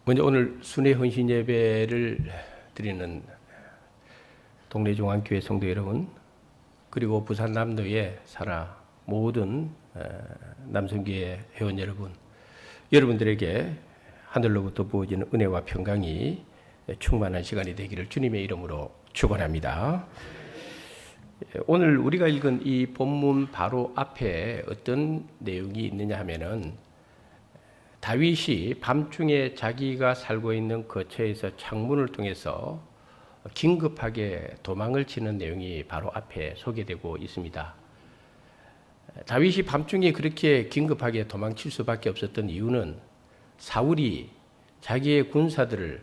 먼저 오늘 순회 헌신 예배를 드리는 동래중앙교회 성도 여러분, 그리고 부산 남도에 살아 모든 남성교회 회원 여러분, 여러분들에게 하늘로부터 부어지는 은혜와 평강이 충만한 시간이 되기를 주님의 이름으로 축원합니다. 오늘 우리가 읽은 이 본문 바로 앞에 어떤 내용이 있느냐 하면은 다윗이 밤중에 자기가 살고 있는 거처에서 창문을 통해서 긴급하게 도망을 치는 내용이 바로 앞에 소개되고 있습니다. 다윗이 밤중에 그렇게 긴급하게 도망칠 수밖에 없었던 이유는 사울이 자기의 군사들을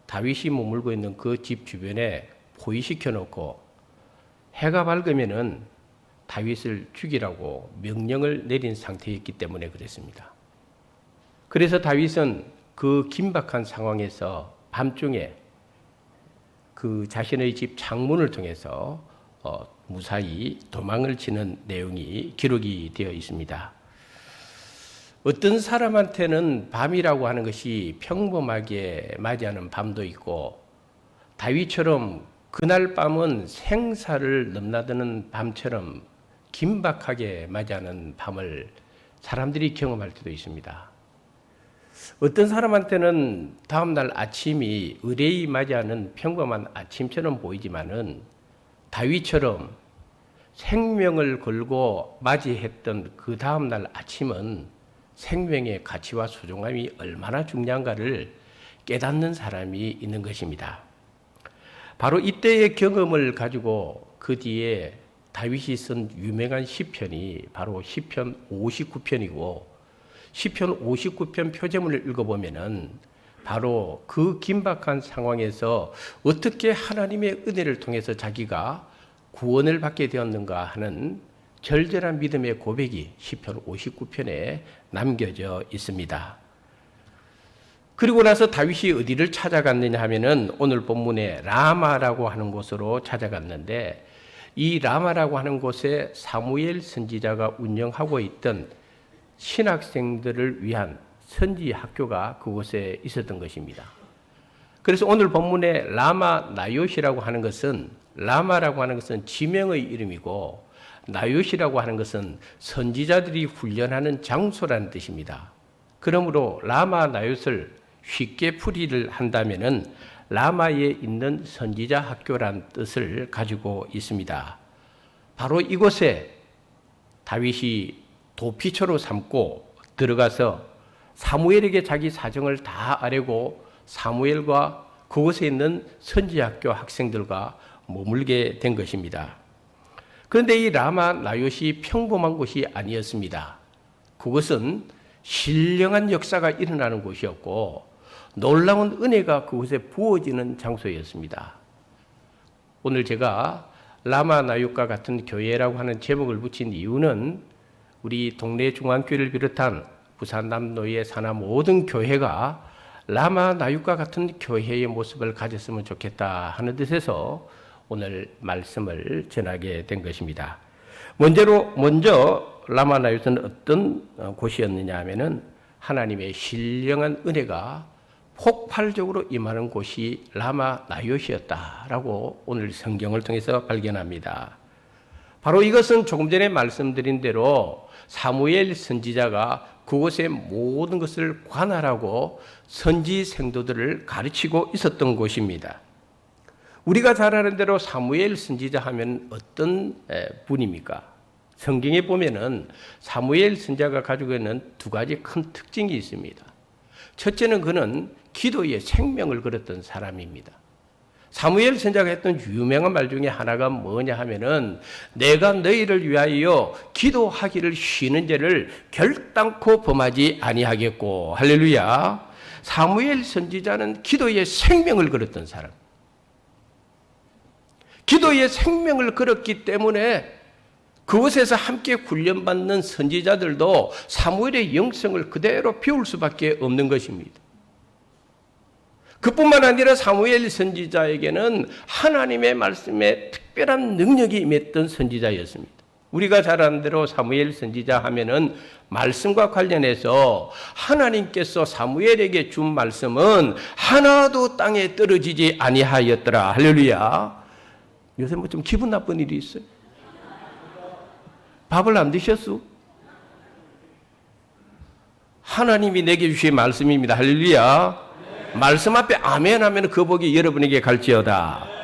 다윗이 머물고 있는 그 집 주변에 포위시켜 놓고 해가 밝으면은 다윗을 죽이라고 명령을 내린 상태였기 때문에 그랬습니다. 그래서 다윗은 그 긴박한 상황에서 밤중에 그 자신의 집 창문을 통해서 무사히 도망을 치는 내용이 기록이 되어 있습니다. 어떤 사람한테는 밤이라고 하는 것이 평범하게 맞이하는 밤도 있고, 다윗처럼 그날 밤은 생사를 넘나드는 밤처럼 긴박하게 맞이하는 밤을 사람들이 경험할 때도 있습니다. 어떤 사람한테는 다음날 아침이 의뢰이 맞이하는 평범한 아침처럼 보이지만은 다윗처럼 생명을 걸고 맞이했던 그 다음날 아침은 생명의 가치와 소중함이 얼마나 중요한가를 깨닫는 사람이 있는 것입니다. 바로 이때의 경험을 가지고 그 뒤에 다윗이 쓴 유명한 시편이 바로 시편 59편이고, 시편 59편 표제문을 읽어보면은 바로 그 긴박한 상황에서 어떻게 하나님의 은혜를 통해서 자기가 구원을 받게 되었는가 하는 절절한 믿음의 고백이 시편 59편에 남겨져 있습니다. 그리고 나서 다윗이 어디를 찾아갔느냐 하면은 오늘 본문에 라마라고 하는 곳으로 찾아갔는데, 이 라마라고 하는 곳에 사무엘 선지자가 운영하고 있던 신학생들을 위한 선지 학교가 그곳에 있었던 것입니다. 그래서 오늘 본문에 라마 나요시라고 하는 것은, 라마라고 하는 것은 지명의 이름이고, 나요시라고 하는 것은 선지자들이 훈련하는 장소라는 뜻입니다. 그러므로 라마 나요스를 쉽게 풀이를 한다면은 라마에 있는 선지자 학교란 뜻을 가지고 있습니다. 바로 이곳에 다윗이 도피처로 삼고 들어가서 사무엘에게 자기 사정을 다 아뢰고 사무엘과 그곳에 있는 선지학교 학생들과 머물게 된 것입니다. 그런데 이 라마 나요시 평범한 곳이 아니었습니다. 그것은 신령한 역사가 일어나는 곳이었고, 놀라운 은혜가 그곳에 부어지는 장소였습니다. 오늘 제가 라마 나요과 같은 교회라고 하는 제목을 붙인 이유는 우리 동네 중앙교회를 비롯한 부산 남도에 사는 모든 교회가 라마 나요과 같은 교회의 모습을 가졌으면 좋겠다 하는 뜻에서 오늘 말씀을 전하게 된 것입니다. 먼저 라마 나요는 어떤 곳이었느냐 하면은 하나님의 신령한 은혜가 폭발적으로 임하는 곳이 라마 나요시였다라고 오늘 성경을 통해서 발견합니다. 바로 이것은 조금 전에 말씀드린 대로 사무엘 선지자가 그곳의 모든 것을 관할하고 선지 생도들을 가르치고 있었던 곳입니다. 우리가 잘 아는 대로 사무엘 선지자 하면 어떤 분입니까? 성경에 보면은 사무엘 선지자가 가지고 있는 두 가지 큰 특징이 있습니다. 첫째는 그는 기도에 생명을 걸었던 사람입니다. 사무엘 선지자가 했던 유명한 말 중에 하나가 뭐냐 하면은, 내가 너희를 위하여 기도하기를 쉬는 죄를 결단코 범하지 아니하겠고. 할렐루야. 사무엘 선지자는 기도에 생명을 걸었던 사람. 기도에 생명을 걸었기 때문에 그곳에서 함께 훈련받는 선지자들도 사무엘의 영성을 그대로 배울 수밖에 없는 것입니다. 그뿐만 아니라 사무엘 선지자에게는 하나님의 말씀에 특별한 능력이 임했던 선지자였습니다. 우리가 잘 아는 대로 사무엘 선지자 하면은 말씀과 관련해서 하나님께서 사무엘에게 준 말씀은 하나도 땅에 떨어지지 아니하였더라. 할렐루야. 요새 뭐 좀 기분 나쁜 일이 있어요? 밥을 안 드셨어? 하나님이 내게 주신 말씀입니다. 할렐루야. 말씀 앞에 아멘 하면 그 복이 여러분에게 갈지어다.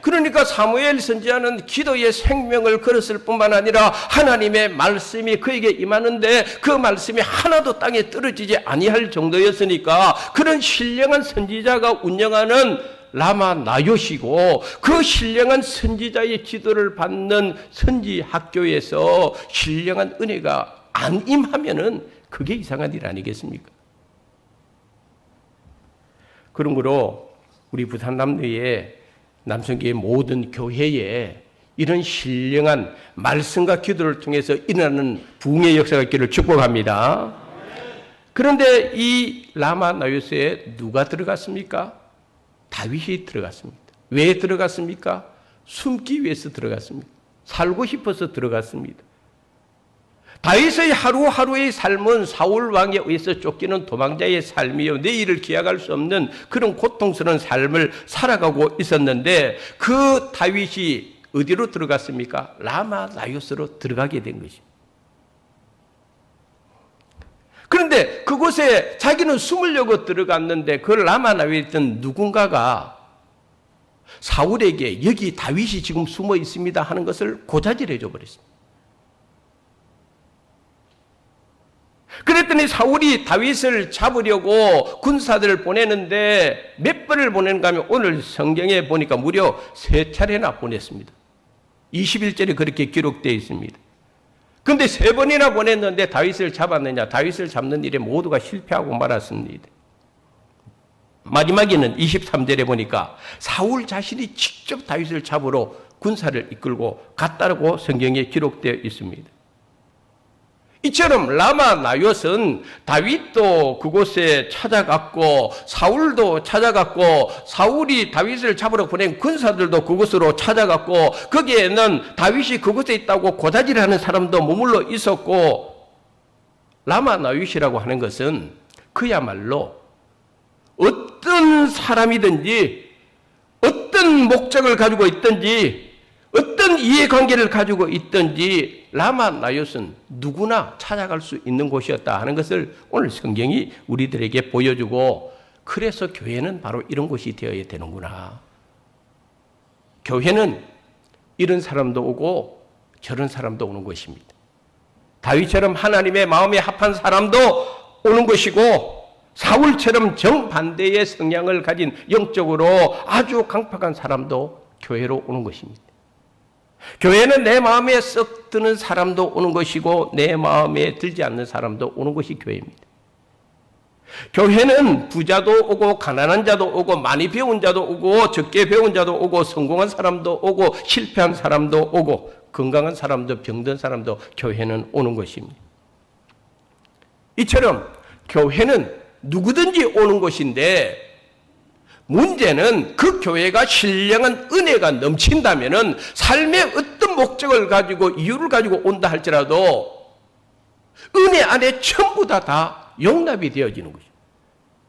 그러니까 사무엘 선지자는 기도의 생명을 걸었을 뿐만 아니라 하나님의 말씀이 그에게 임하는데 그 말씀이 하나도 땅에 떨어지지 아니할 정도였으니까 그런 신령한 선지자가 운영하는 라마 나요시고 그 신령한 선지자의 지도를 받는 선지 학교에서 신령한 은혜가 안 임하면은 그게 이상한 일 아니겠습니까? 그러므로 우리 부산 남녀의 남성교회 모든 교회에 이런 신령한 말씀과 기도를 통해서 일어나는 부흥의 역사가 있기를 축복합니다. 그런데 이 라마 나요스에 누가 들어갔습니까? 다윗이 들어갔습니다. 왜 들어갔습니까? 숨기 위해서 들어갔습니다. 살고 싶어서 들어갔습니다. 다윗의 하루하루의 삶은 사울 왕에 의해서 쫓기는 도망자의 삶이요, 내일을 기약할 수 없는 그런 고통스러운 삶을 살아가고 있었는데 그 다윗이 어디로 들어갔습니까? 라마 나요스로 들어가게 된 것입니다. 그런데 그곳에 자기는 숨으려고 들어갔는데 그 라마 나요스에 있던 누군가가 사울에게 여기 다윗이 지금 숨어 있습니다 하는 것을 고자질해 줘 버렸습니다. 그랬더니 사울이 다윗을 잡으려고 군사들을 보내는데 몇 번을 보내는가 하면 오늘 성경에 보니까 무려 3차례나 보냈습니다. 21절에 그렇게 기록되어 있습니다. 그런데 3번이나 보냈는데 다윗을 잡았느냐? 다윗을 잡는 일에 모두가 실패하고 말았습니다. 마지막에는 23절에 보니까 사울 자신이 직접 다윗을 잡으러 군사를 이끌고 갔다고 성경에 기록되어 있습니다. 이처럼 라마 나요스는 다윗도 그곳에 찾아갔고 사울도 찾아갔고 사울이 다윗을 잡으러 보낸 군사들도 그곳으로 찾아갔고 거기에는 다윗이 그곳에 있다고 고자질하는 사람도 머물러 있었고 라마 나요스라고 하는 것은 그야말로 어떤 사람이든지 어떤 목적을 가지고 있든지 어떤 이해관계를 가지고 있든지 라마 나요스는 누구나 찾아갈 수 있는 곳이었다 하는 것을 오늘 성경이 우리들에게 보여주고 그래서 교회는 바로 이런 곳이 되어야 되는구나. 교회는 이런 사람도 오고 저런 사람도 오는 것입니다. 다윗처럼 하나님의 마음에 합한 사람도 오는 것이고 사울처럼 정반대의 성향을 가진 영적으로 아주 강팍한 사람도 교회로 오는 것입니다. 교회는 내 마음에 썩 드는 사람도 오는 것이고 내 마음에 들지 않는 사람도 오는 것이 교회입니다. 교회는 부자도 오고 가난한 자도 오고 많이 배운 자도 오고 적게 배운 자도 오고 성공한 사람도 오고 실패한 사람도 오고 건강한 사람도 병든 사람도 교회는 오는 것입니다. 이처럼 교회는 누구든지 오는 것인데 문제는 그 교회가 신령한 은혜가 넘친다면은 삶의 어떤 목적을 가지고 이유를 가지고 온다 할지라도 은혜 안에 전부 다 용납이 되어지는 것이죠.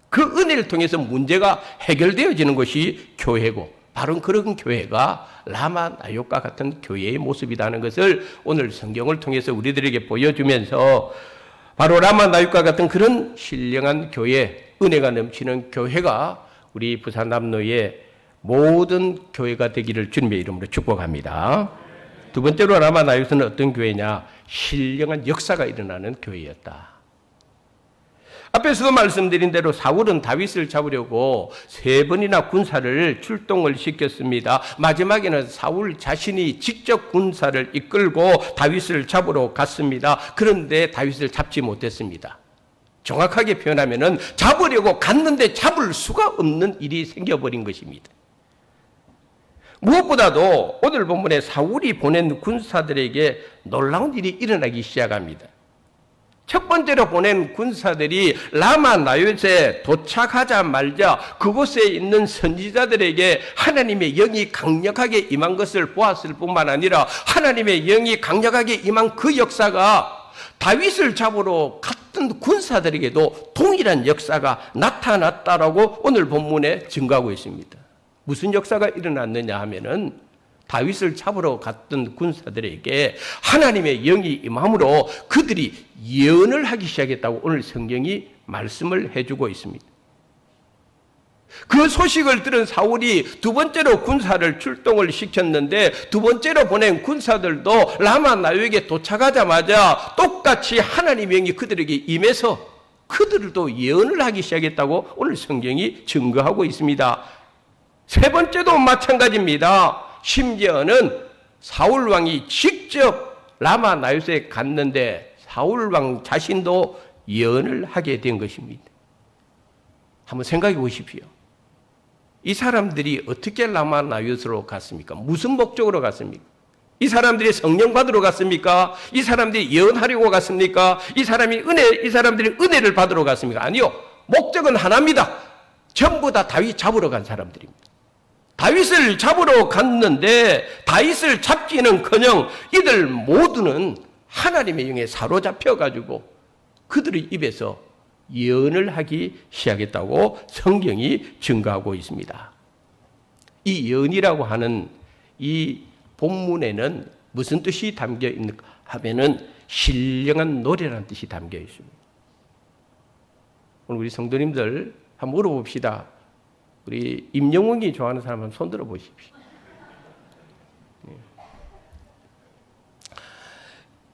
그 은혜를 통해서 문제가 해결되어지는 것이 교회고 바로 그런 교회가 라마 나요스과 같은 교회의 모습이라는 것을 오늘 성경을 통해서 우리들에게 보여주면서 바로 라마 나요스과 같은 그런 신령한 교회, 은혜가 넘치는 교회가 우리 부산 남로의 모든 교회가 되기를 주님의 이름으로 축복합니다. 두 번째로 라마 나요스는 어떤 교회냐? 신령한 역사가 일어나는 교회였다. 앞에서도 말씀드린 대로 사울은 다윗을 잡으려고 3번이나 군사를 출동을 시켰습니다. 마지막에는 사울 자신이 직접 군사를 이끌고 다윗을 잡으러 갔습니다. 그런데 다윗을 잡지 못했습니다. 정확하게 표현하면은 잡으려고 갔는데 잡을 수가 없는 일이 생겨버린 것입니다. 무엇보다도 오늘 본문에 사울이 보낸 군사들에게 놀라운 일이 일어나기 시작합니다. 첫 번째로 보낸 군사들이 라마 나요트에 도착하자마자 그곳에 있는 선지자들에게 하나님의 영이 강력하게 임한 것을 보았을 뿐만 아니라 하나님의 영이 강력하게 임한 그 역사가 다윗을 잡으러 갔던 군사들에게도 동일한 역사가 나타났다라고 오늘 본문에 증거하고 있습니다. 무슨 역사가 일어났느냐 하면은 다윗을 잡으러 갔던 군사들에게 하나님의 영이 임함으로 그들이 예언을 하기 시작했다고 오늘 성경이 말씀을 해주고 있습니다. 그 소식을 들은 사울이 두 번째로 군사를 출동을 시켰는데 두 번째로 보낸 군사들도 라마 나요트에 도착하자마자 똑같이 하나님의 영이 그들에게 임해서 그들도 예언을 하기 시작했다고 오늘 성경이 증거하고 있습니다. 세 번째도 마찬가지입니다. 심지어는 사울 왕이 직접 라마 나요트에 갔는데 사울 왕 자신도 예언을 하게 된 것입니다. 한번 생각해 보십시오. 이 사람들이 어떻게 라마 나요트로 갔습니까? 무슨 목적으로 갔습니까? 이 사람들이 성령 받으러 갔습니까? 이 사람들이 예언하려고 갔습니까? 이 사람들이 은혜를 받으러 갔습니까? 아니요. 목적은 하나입니다. 전부 다 다윗 잡으러 간 사람들입니다. 다윗을 잡으러 갔는데 다윗을 잡기는커녕 이들 모두는 하나님의 영에 사로잡혀가지고 그들의 입에서 예언을 하기 시작했다고 성경이 증거하고 있습니다. 이 예언이라고 하는 이 본문에는 무슨 뜻이 담겨 있는가 하면은 신령한 노래라는 뜻이 담겨 있습니다. 오늘 우리 성도님들 한번 물어봅시다. 우리 임영웅이 좋아하는 사람 한번 손 들어 보십시오.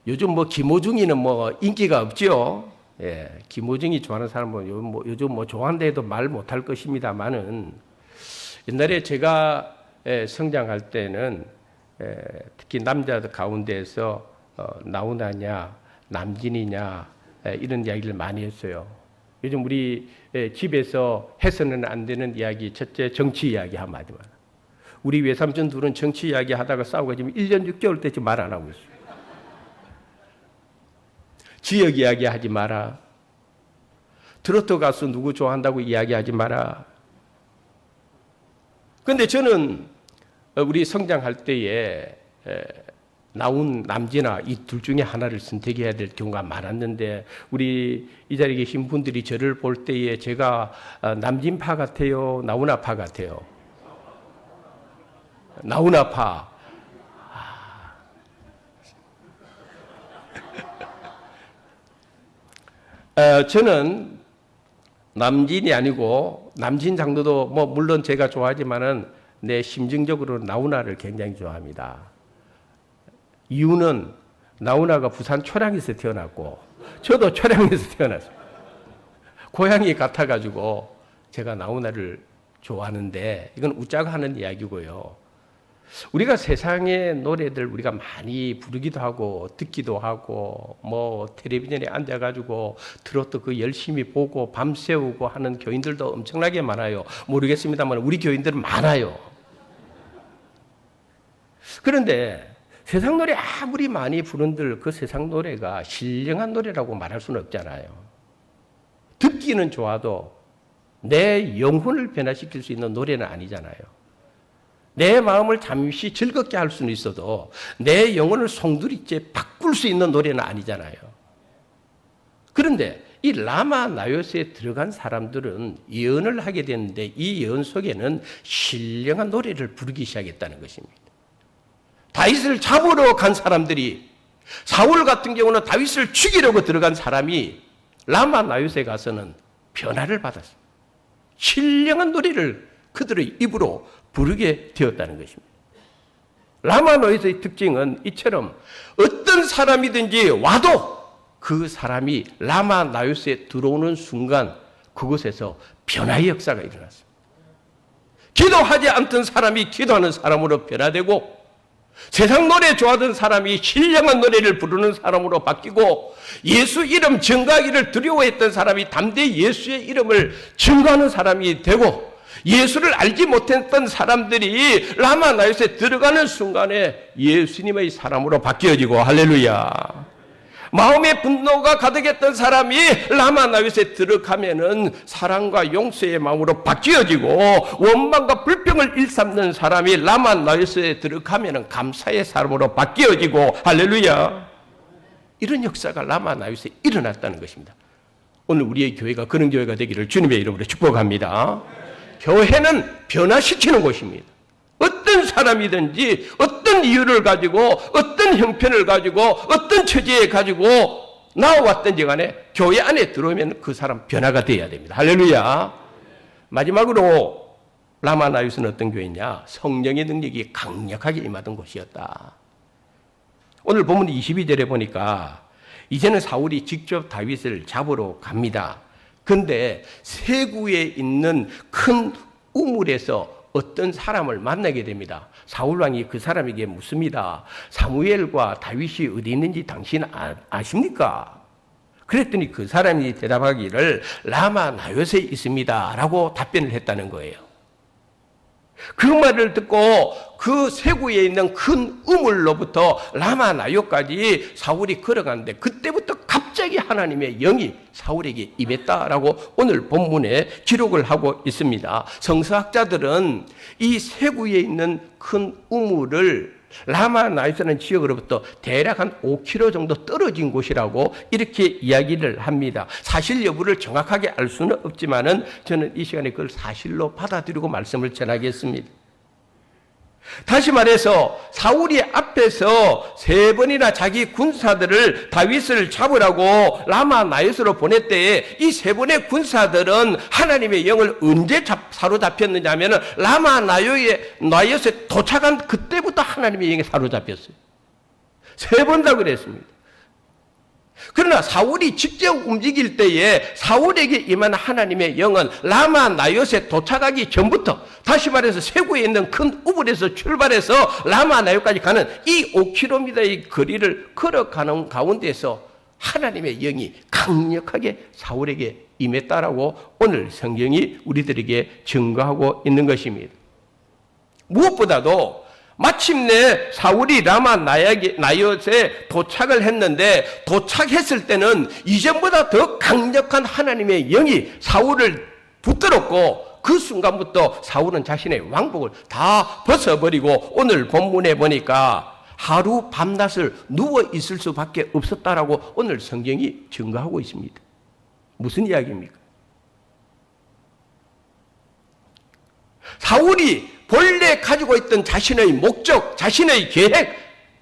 요즘 김호중이는 인기가 없죠. 예, 김호중이 좋아하는 사람은 요즘 좋아한다 해도 말 못할 것입니다만은 옛날에 제가 성장할 때는 특히 남자들 가운데에서 나훈아냐 남진이냐 이런 이야기를 많이 했어요. 요즘 우리 집에서 해서는 안 되는 이야기, 첫째 정치 이야기 한마디만. 우리 외삼촌 둘은 정치 이야기 하다가 싸우고 지금 1년 6개월 때쯤 말 안 하고 있어요. 지역 이야기 하지 마라. 트로트 가수 누구 좋아한다고 이야기하지 마라. 그런데 저는 우리 성장할 때에 나온 남진아 이 둘 중에 하나를 선택해야 될 경우가 많았는데 우리 이 자리에 계신 분들이 저를 볼 때에 제가 남진파 같아요? 나훈아파 같아요? 나훈아파. 저는 남진이 아니고 남진 장도도 물론 제가 좋아하지만은 내 심정적으로 나훈아를 굉장히 좋아합니다. 이유는 나훈아가 부산 초량에서 태어났고 저도 초량에서 태어났어요. 고향이 같아가지고 제가 나훈아를 좋아하는데 이건 웃자고 하는 이야기고요. 우리가 세상의 노래들 우리가 많이 부르기도 하고 듣기도 하고 텔레비전에 앉아가지고 트로트 그 열심히 보고 밤새우고 하는 교인들도 엄청나게 많아요. 모르겠습니다만 우리 교인들은 많아요. 그런데 세상 노래 아무리 많이 부른들 그 세상 노래가 신령한 노래라고 말할 수는 없잖아요. 듣기는 좋아도 내 영혼을 변화시킬 수 있는 노래는 아니잖아요. 내 마음을 잠시 즐겁게 할 수는 있어도 내 영혼을 송두리째 바꿀 수 있는 노래는 아니잖아요. 그런데 이 라마 나요트에 들어간 사람들은 예언을 하게 되는데 이 예언 속에는 신령한 노래를 부르기 시작했다는 것입니다. 다윗을 잡으러 간 사람들이 사울 같은 경우는 다윗을 죽이려고 들어간 사람이 라마 나요트에 가서는 변화를 받았어요. 신령한 노래를 그들의 입으로 부르게 되었다는 것입니다. 라마 나요트의 특징은 이처럼 어떤 사람이든지 와도 그 사람이 라마 나요트에 들어오는 순간 그곳에서 변화의 역사가 일어났습니다. 기도하지 않던 사람이 기도하는 사람으로 변화되고 세상 노래 좋아하던 사람이 신령한 노래를 부르는 사람으로 바뀌고 예수 이름 증거하기를 두려워했던 사람이 담대히 예수의 이름을 증거하는 사람이 되고 예수를 알지 못했던 사람들이 라마 나요트에 들어가는 순간에 예수님의 사람으로 바뀌어지고 할렐루야. 마음의 분노가 가득했던 사람이 라마 나윗에 들어가면은 사랑과 용서의 마음으로 바뀌어지고, 원망과 불평을 일삼는 사람이 라마 나윗에 들어가면은 감사의 사람으로 바뀌어지고, 할렐루야. 이런 역사가 라마 나윗에 일어났다는 것입니다. 오늘 우리의 교회가 그런 교회가 되기를 주님의 이름으로 축복합니다. 교회는 변화시키는 곳입니다. 어떤 사람이든지 어떤 이유를 가지고 어떤 형편을 가지고 어떤 처지에 가지고 나와왔든지 간에 교회 안에 들어오면 그 사람 변화가 되어야 됩니다. 할렐루야. 마지막으로 라마 나윗은 어떤 교회냐? 성령의 능력이 강력하게 임하던 곳이었다. 오늘 본문 22절에 보니까 이제는 사울이 직접 다윗을 잡으러 갑니다. 그런데 세구에 있는 큰 우물에서 어떤 사람을 만나게 됩니다. 사울왕이 그 사람에게 묻습니다. 사무엘과 다윗이 어디 있는지 당신 아십니까? 그랬더니 그 사람이 대답하기를 라마 나요새 있습니다 라고 답변을 했다는 거예요. 그 말을 듣고 그 세구에 있는 큰 우물로부터 라마 나요까지 사울이 걸어가는데 그때부터 갑자기 하나님의 영이 사울에게 임했다라고 오늘 본문에 기록을 하고 있습니다. 성서학자들은 이 세구에 있는 큰 우물을 라마 나요라는 지역으로부터 대략 한 5km 정도 떨어진 곳이라고 이렇게 이야기를 합니다. 사실 여부를 정확하게 알 수는 없지만은 저는 이 시간에 그걸 사실로 받아들이고 말씀을 전하겠습니다. 다시 말해서 사울이 앞에서 3번이나 자기 군사들을 다윗을 잡으라고 라마 나요스로 보낼 때에 이 3번의 군사들은 하나님의 영을 언제 사로잡혔느냐 하면 라마 나요스에 도착한 그때부터 하나님의 영에 사로잡혔어요. 3번 다 그랬습니다. 그러나 사울이 직접 움직일 때에 사울에게 임한 하나님의 영은 라마 나요스에 도착하기 전부터, 다시 말해서 세구에 있는 큰 우물에서 출발해서 라마 나요스까지 가는 이 5km의 거리를 걸어가는 가운데서 하나님의 영이 강력하게 사울에게 임했다라고 오늘 성경이 우리들에게 증거하고 있는 것입니다. 무엇보다도 마침내 사울이 라마 나요스에 도착을 했는데, 도착했을 때는 이전보다 더 강력한 하나님의 영이 사울을 붙들었고, 그 순간부터 사울은 자신의 왕복을 다 벗어버리고 오늘 본문에 보니까 하루 밤낮을 누워 있을 수밖에 없었다라고 오늘 성경이 증거하고 있습니다. 무슨 이야기입니까? 사울이 본래 가지고 있던 자신의 목적, 자신의 계획,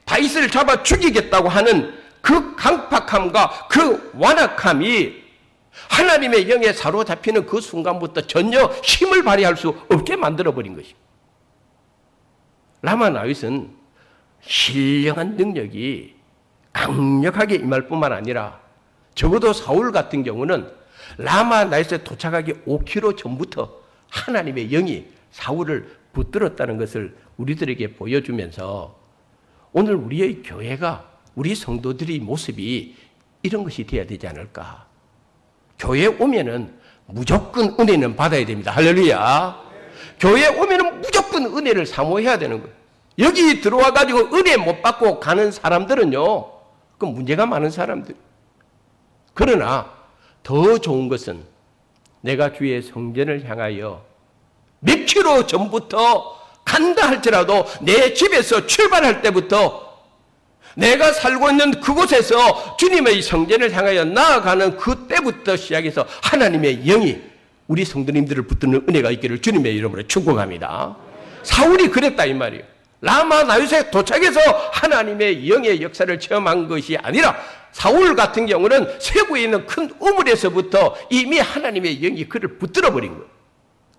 다윗을 잡아 죽이겠다고 하는 그 강팍함과 그 완악함이 하나님의 영에 사로잡히는 그 순간부터 전혀 힘을 발휘할 수 없게 만들어버린 것입니다. 라마 나윗은 신령한 능력이 강력하게 임할 뿐만 아니라 적어도 사울 같은 경우는 라마 나윗에 도착하기 5km 전부터 하나님의 영이 사울을 붙들었다는 것을 우리들에게 보여주면서 오늘 우리의 교회가, 우리 성도들의 모습이 이런 것이 되어야 되지 않을까. 교회에 오면은 무조건 은혜는 받아야 됩니다. 할렐루야. 교회에 오면은 무조건 은혜를 사모해야 되는 거예요. 여기 들어와가지고 은혜 못 받고 가는 사람들은요, 그 문제가 많은 사람들. 그러나 더 좋은 것은 내가 주의 성전을 향하여 몇 킬로 전부터 간다 할지라도 내 집에서 출발할 때부터 내가 살고 있는 그곳에서 주님의 성전을 향하여 나아가는 그때부터 시작해서 하나님의 영이 우리 성도님들을 붙드는 은혜가 있기를 주님의 이름으로 축복합니다. 사울이 그랬다 이 말이에요. 라마 나요스에 도착해서 하나님의 영의 역사를 체험한 것이 아니라 사울 같은 경우는 세구에 있는 큰 우물에서부터 이미 하나님의 영이 그를 붙들어 버린 거예요.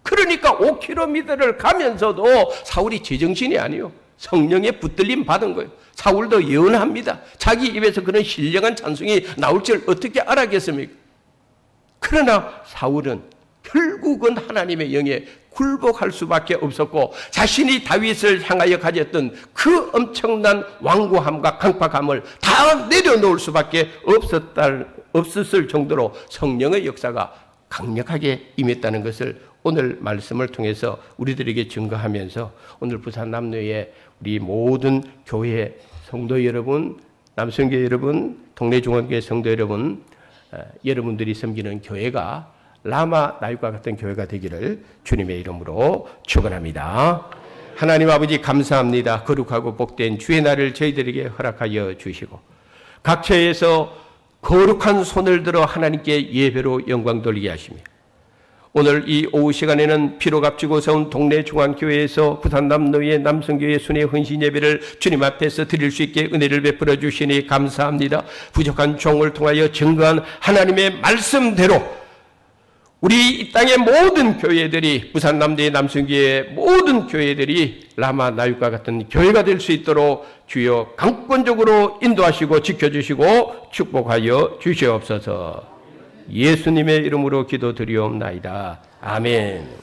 그러니까 5km를 가면서도 사울이 제정신이 아니에요. 성령의 붙들림 받은 거예요. 사울도 예언합니다. 자기 입에서 그런 신령한 찬송이 나올 줄 어떻게 알았겠습니까? 그러나 사울은 결국은 하나님의 영에 굴복할 수밖에 없었고, 자신이 다윗을 향하여 가졌던 그 엄청난 완고함과 강팍함을 다 내려놓을 수밖에 없었을 정도로 성령의 역사가 강력하게 임했다는 것을 오늘 말씀을 통해서 우리들에게 증거하면서 오늘 부산 남로의 우리 모든 교회 성도 여러분, 남성교회 여러분, 동네 중앙교회 성도 여러분, 여러분들이 섬기는 교회가 라마 나육과 같은 교회가 되기를 주님의 이름으로 축원합니다. 하나님 아버지 감사합니다. 거룩하고 복된 주의 날을 저희들에게 허락하여 주시고 각처에서 거룩한 손을 들어 하나님께 예배로 영광 돌리게 하시며 오늘 이 오후 시간에는 피로 값지고 세운 동네 중앙교회에서 부산 남로의 남성교회 순회 헌신 예배를 주님 앞에서 드릴 수 있게 은혜를 베풀어 주시니 감사합니다. 부족한 종을 통하여 증거한 하나님의 말씀대로 우리 이 땅의 모든 교회들이 부산 남대의 남성교회의 모든 교회들이 라마 나육과 같은 교회가 될 수 있도록 주여 강권적으로 인도하시고 지켜주시고 축복하여 주시옵소서. 예수님의 이름으로 기도드리옵나이다. 아멘.